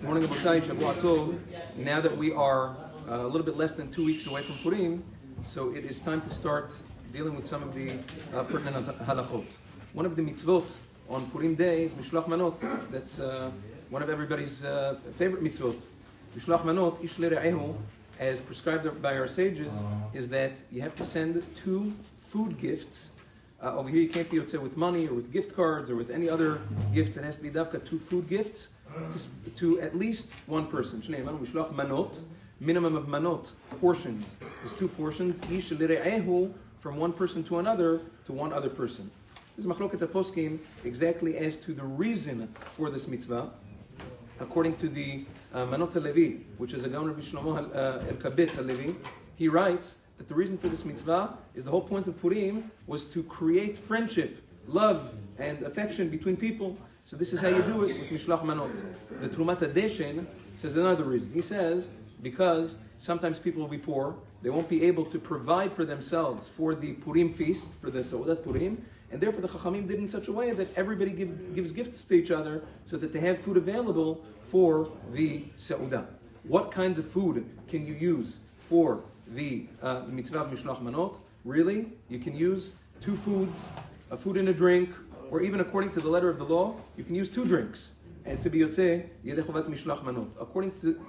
Morning, Rabotai, Shavua Tov. Now that we are a little bit less than 2 weeks away from Purim, so it is time to start dealing with some of the pertinent halachot. One of the mitzvot on Purim day is Mishloach Manot. That's one of everybody's favorite mitzvot. Mishloach Manot, Ish Le'Re'ehu, as prescribed by our sages, is that you have to send 2 food gifts. Over here you can't be with money or with gift cards or with any other gifts. It has to be dafka 2 food gifts to at least one person. Mishloach manot, minimum of manot, portions, is 2 portions. Ish l're'ehu, from one person to another, to one other person. This is machloket poskim exactly as to the reason for this mitzvah. According to the Manot HaLevi, which is a Gaon Rabbi Shlomo El-Kabetz HaLevi, he writes that the reason for this mitzvah is the whole point of Purim was to create friendship, love, and affection between people. So this is how you do it with Mishloach Manot. The Trumat HaDeshen says another reason. He says because sometimes people will be poor, they won't be able to provide for themselves for the Purim feast, for the Seudat Purim, and therefore the Chachamim did in such a way that everybody gives gifts to each other so that they have food available for the Seudah. What kinds of food can you use for the mitzvah of Mishloach Manot? Really, you can use 2 foods, a food and a drink, or even according to the letter of the law, you can use 2 drinks. And to be yotzei, yedei chovat Mishloach Manot. According to,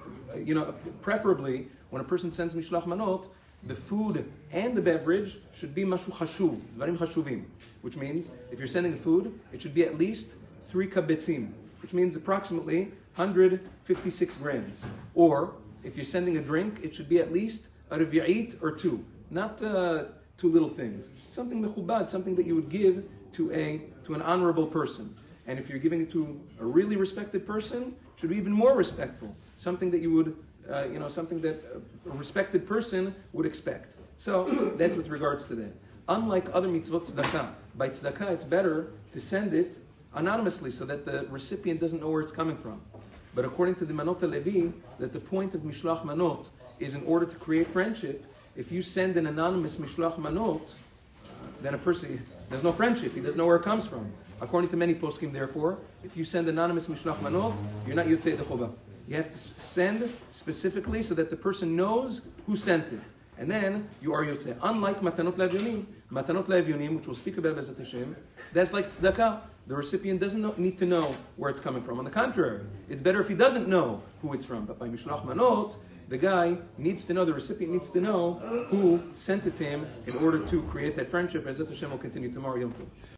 preferably, when a person sends Mishloach Manot, the food and the beverage should be mashu chashuv, dvarim chashuvim, which means if you're sending food, it should be at least 3 kabetzim, which means approximately 156 grams. Or if you're sending a drink, it should be at least a revi'it or 2, not 2 little things. Something mechubad, something that you would give to an honorable person. And if you're giving it to a really respected person, it should be even more respectful. Something that you would, something that a respected person would expect. So that's with regards to that. Unlike other mitzvot tzedakah, by tzedakah it's better to send it anonymously so that the recipient doesn't know where it's coming from. But according to the Manot HaLevi, that the point of Mishloach Manot is in order to create friendship. If you send an anonymous Mishloach Manot, then a person, there's no friendship, he doesn't know where it comes from. According to many poskim, therefore, if you send anonymous Mishloach Manot, you're not Yotzei Dechova. You have to send specifically so that the person knows who sent it. And then you are Yotzei. Unlike Matanot Le'Evyonim, which we'll speak about B'ezrat Hashem, that's like tzedakah. The recipient doesn't need to know where it's coming from. On the contrary, it's better if he doesn't know who it's from. But by Mishloach Manot, the guy needs to know, the recipient needs to know who sent it to him in order to create that friendship. B'ezrat Hashem will continue tomorrow, Yom Tov.